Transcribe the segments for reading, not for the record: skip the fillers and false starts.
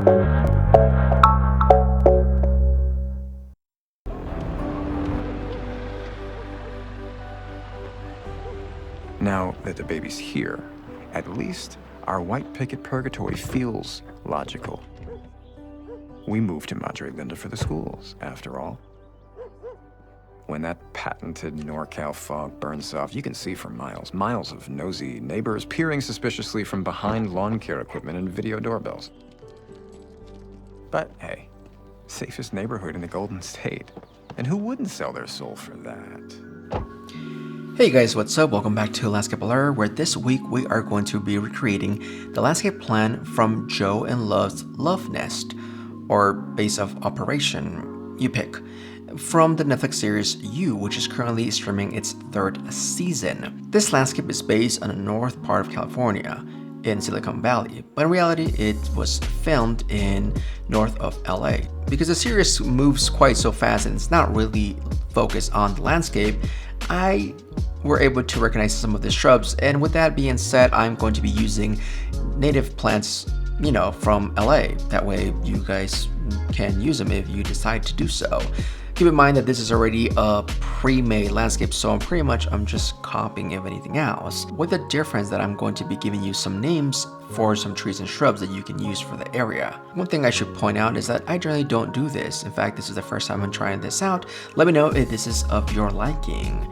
Now that the baby's here, at least our white picket purgatory feels logical. We moved to Madre Linda for the schools, after all. When that patented NorCal fog burns off, you can see for miles, miles of nosy neighbors peering suspiciously from behind lawn care equipment and video doorbells. But hey, safest neighborhood in the Golden State. And who wouldn't sell their soul for that? Hey guys, what's up? Welcome back to Landscape Alert, where this week we are going to be recreating the landscape plan from Joe and Love's Love Nest, or Base of Operation, you pick, from the Netflix series You, which is currently streaming its third season. This landscape is based on the north part of California, in Silicon Valley, but in reality it was filmed in north of LA. Because the series moves quite so fast and it's not really focused on the landscape, I were able to recognize some of the shrubs, and with that being said, I'm going to be using native plants, from LA. That way you guys can use them if you decide to do so. Keep in mind that this is already a pre-made landscape, so I'm just copying if anything else, with the difference that I'm going to be giving you some names for some trees and shrubs that you can use for the area. One thing I should point out is that I generally don't do this. In fact, this is the first time I'm trying this out. Let me know if this is of your liking.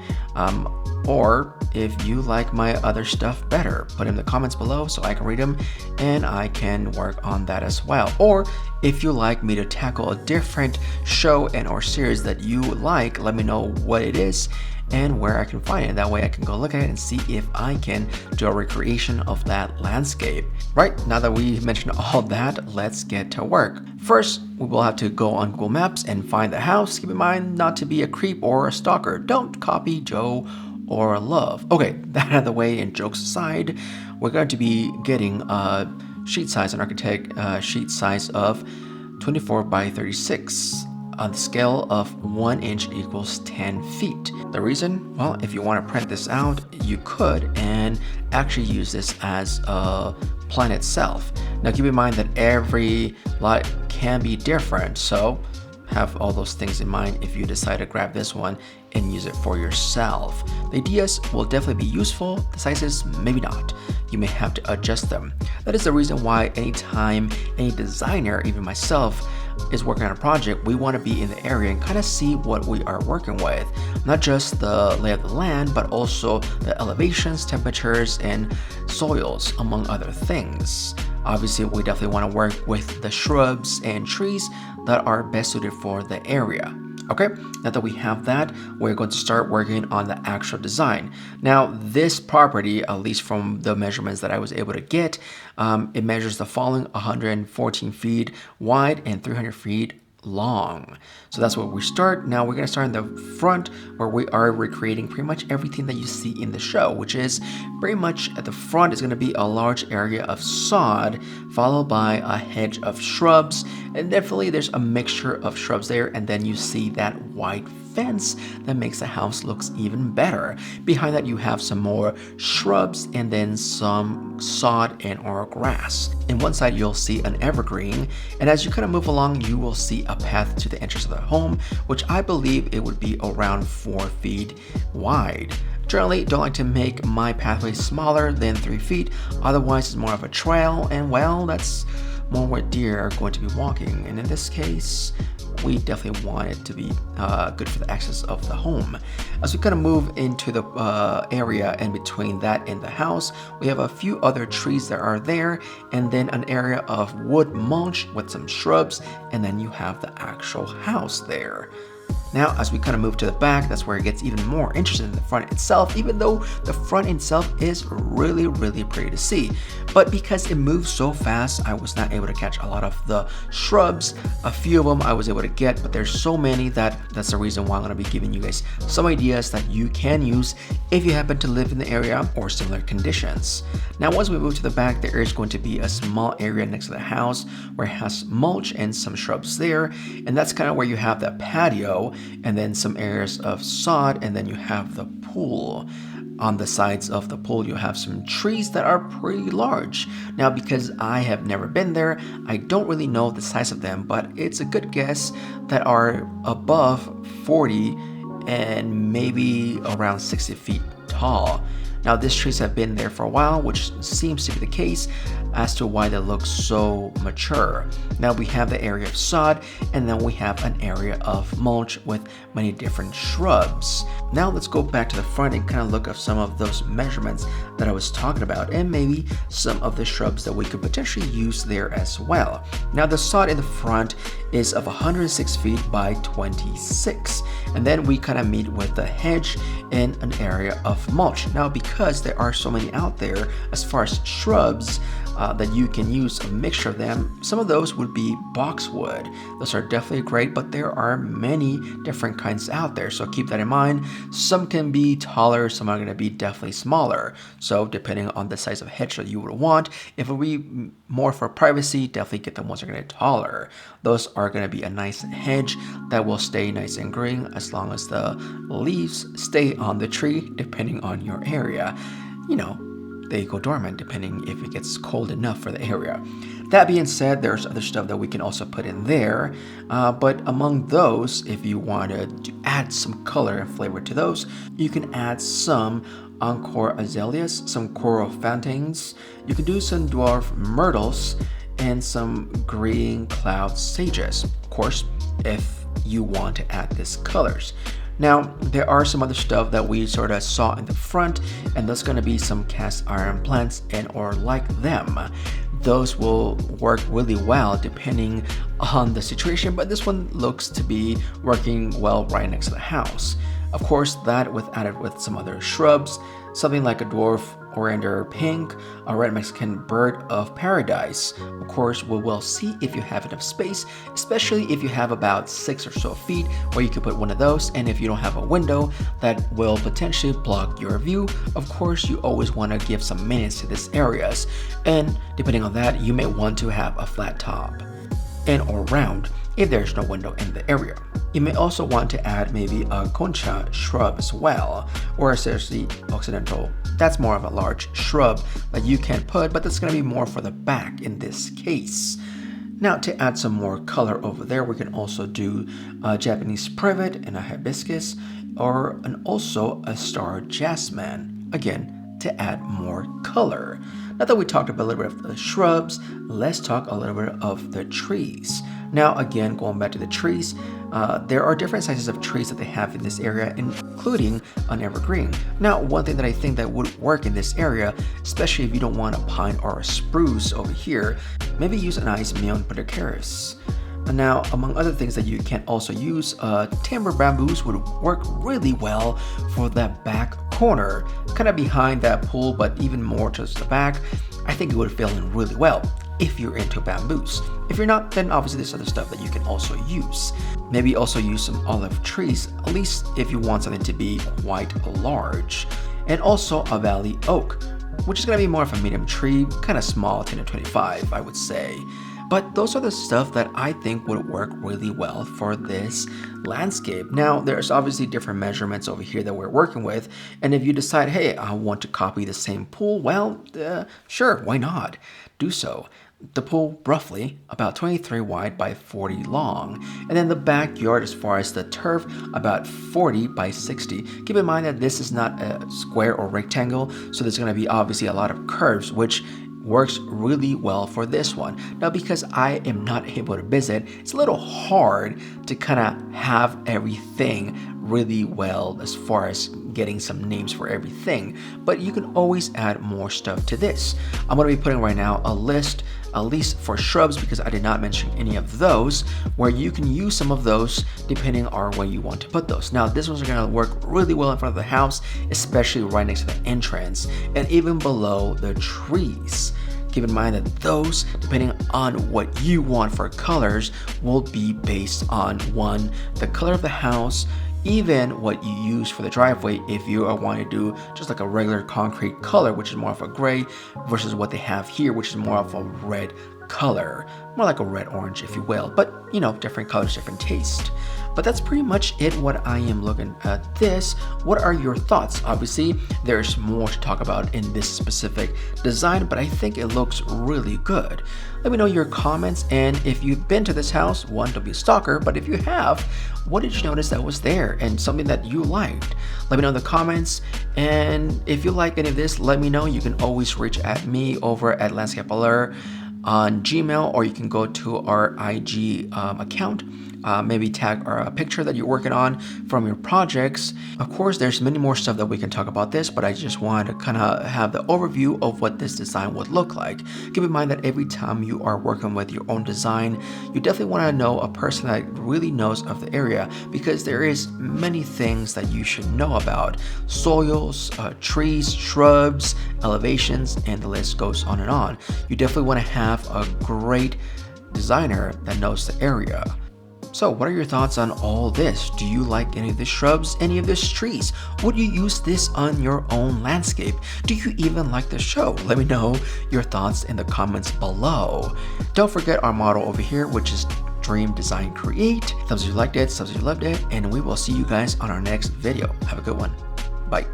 Or if you like my other stuff better, put in the comments below so I can read them and I can work on that as well. Or if you like me to tackle a different show and or series that you like, let me know what it is and where I can find it. That way I can go look at it and see if I can do a recreation of that landscape. Right, now that we mentioned all that, let's get to work. First, we will have to go on Google Maps and find the house. Keep in mind not to be a creep or a stalker. Don't copy Joe or Love. Okay, that out of the way, and jokes aside, we're going to be getting a sheet size, an architect sheet size of 24 by 36 on the scale of 1 inch equals 10 feet. The reason? Well, if you want to print this out, you could and actually use this as a plan itself. Now keep in mind that every lot can be different, so have all those things in mind if you decide to grab this one and use it for yourself. The ideas will definitely be useful, the sizes maybe not. You may have to adjust them. That is the reason why anytime any designer, even myself, is working on a project, we want to be in the area and kind of see what we are working with. Not just the lay of the land, but also the elevations, temperatures, and soils, among other things. Obviously, we definitely want to work with the shrubs and trees that are best suited for the area. Okay, now that we have that, we're going to start working on the actual design. Now, this property, at least from the measurements that I was able to get, it measures the following: 114 feet wide and 300 feet long. So that's where we start. Now we're going to start in the front, where we are recreating pretty much everything that you see in the show, which is pretty much at the front is going to be a large area of sod, followed by a hedge of shrubs, and definitely there's a mixture of shrubs there, and then you see that white fence that makes the house looks even better. Behind that you have some more shrubs and then some sod and or grass. In one side you'll see an evergreen, and as you kind of move along you will see a path to the entrance of the home, which I believe it would be around 4 feet wide. Generally, don't like to make my pathway smaller than 3 feet, otherwise it's more of a trail, and well, that's more where deer are going to be walking, and in this case we definitely want it to be good for the access of the home. As we kind of move into the area in between that and the house, we have a few other trees that are there, and then an area of wood mulch with some shrubs, and then you have the actual house there. Now, as we kind of move to the back, that's where it gets even more interesting than the front itself, even though the front itself is really, really pretty to see. But because it moves so fast, I was not able to catch a lot of the shrubs. A few of them I was able to get, but there's so many that's the reason why I'm going to be giving you guys some ideas that you can use if you happen to live in the area or similar conditions. Now, once we move to the back, there is going to be a small area next to the house where it has mulch and some shrubs there, and that's kind of where you have the patio, and then some areas of sod, and then you have the pool. On the sides of the pool, you have some trees that are pretty large. Now, because I have never been there, I don't really know the size of them, but it's a good guess that are above 40 and maybe around 60 feet tall. Now, these trees have been there for a while, which seems to be the case as to why they look so mature. Now we have the area of sod, and then we have an area of mulch with many different shrubs. Now let's go back to the front and kind of look at some of those measurements that I was talking about, and maybe some of the shrubs that we could potentially use there as well. Now the sod in the front is of 106 feet by 26, and then we kind of meet with the hedge in an area of mulch. Now because there are so many out there as far as shrubs that you can use a mixture of them, some of those would be boxwood. Those are definitely great, but there are many different kinds out there, so keep that in mind. Some can be taller, some are going to be definitely smaller, so depending on the size of hedge that you would want. If it would be more for privacy, definitely get the ones that are going to be taller. Those are going to be a nice hedge that will stay nice and green as long as the leaves stay on the tree, depending on your area. You know, they go dormant depending if it gets cold enough for the area. That being said, there's other stuff that we can also put in there, but among those, if you wanted to add some color and flavor to those, you can add some encore azaleas, some coral fountains, you can do some dwarf myrtles, and some green cloud sages, of course, if you want to add these colors. Now, there are some other stuff that we sort of saw in the front, and that's going to be some cast iron plants and or like them. Those will work really well depending on the situation, but this one looks to be working well right next to the house. Of course, that added with some other shrubs, something like a dwarf coriander pink, a red Mexican bird of paradise. Of course, we will see if you have enough space, especially if you have about 6 or so feet where you could put one of those, and if you don't have a window that will potentially block your view. Of course, you always want to give some maintenance to these areas, and depending on that, you may want to have a flat top and or round if there's no window in the area. You may also want to add maybe a concha shrub as well, or a seriously occidental. That's more of a large shrub that you can put, but that's going to be more for the back in this case. Now, to add some more color over there, we can also do a Japanese privet and a hibiscus, and also a star jasmine, again, to add more color. Now that we talked about a little bit of the shrubs, let's talk a little bit of the trees. Now, again, going back to the trees, there are different sizes of trees that they have in this area, including an evergreen. Now, one thing that I think that would work in this area, especially if you don't want a pine or a spruce over here, maybe use a nice Meon Podicaris. Now, among other things that you can also use, timber bamboos would work really well for that back corner, kind of behind that pool, but even more towards the back. I think it would fill in really well if you're into bamboos. If you're not, then obviously there's other stuff that you can also use. Maybe also use some olive trees, at least if you want something to be quite large. And also a valley oak, which is going to be more of a medium tree, kind of small, 10 to 25, I would say. But those are the stuff that I think would work really well for this landscape. Now, there's obviously different measurements over here that we're working with, and if you decide, hey, I want to copy the same pool, well, sure, why not? Do so. The pool roughly about 23 wide by 40 long, and then the backyard as far as the turf about 40 by 60. Keep in mind that this is not a square or rectangle, so there's going to be obviously a lot of curves, which works really well for this one. Now, because I am not able to visit, it's a little hard to kind of have everything really well as far as getting some names for everything, but you can always add more stuff to this. I'm going to be putting right now a list, at least for shrubs, because I did not mention any of those, where you can use some of those depending on where you want to put those. Now, this one's going to work really well in front of the house, especially right next to the entrance and even below the trees. Keep in mind that those, depending on what you want for colors, will be based on one, the color of the house, even what you use for the driveway. If you are wanting to do just like a regular concrete color, which is more of a gray, versus what they have here, which is more of a red color, more like a red orange, if you will, but you know, different colors, different taste. But that's pretty much it what I am looking at this. What are your thoughts? Obviously, there's more to talk about in this specific design, but I think it looks really good. Let me know your comments, and if you've been to this house, one, don't be a stalker, but if you have, what did you notice that was there and something that you liked? Let me know in the comments, and if you like any of this, let me know. You can always reach at me over at Landscape Allure on Gmail, or you can go to our IG account. Maybe tag a picture that you're working on from your projects. Of course, there's many more stuff that we can talk about this, but I just wanted to kind of have the overview of what this design would look like. Keep in mind that every time you are working with your own design, you definitely want to know a person that really knows of the area, because there is many things that you should know about. Soils, trees, shrubs, elevations, and the list goes on and on. You definitely want to have a great designer that knows the area. So what are your thoughts on all this? Do you like any of the shrubs, any of these trees? Would you use this on your own landscape? Do you even like the show? Let me know your thoughts in the comments below. Don't forget our motto over here, which is Dream, Design, Create. Thumbs if you liked it, subs if you loved it, and we will see you guys on our next video. Have a good one. Bye.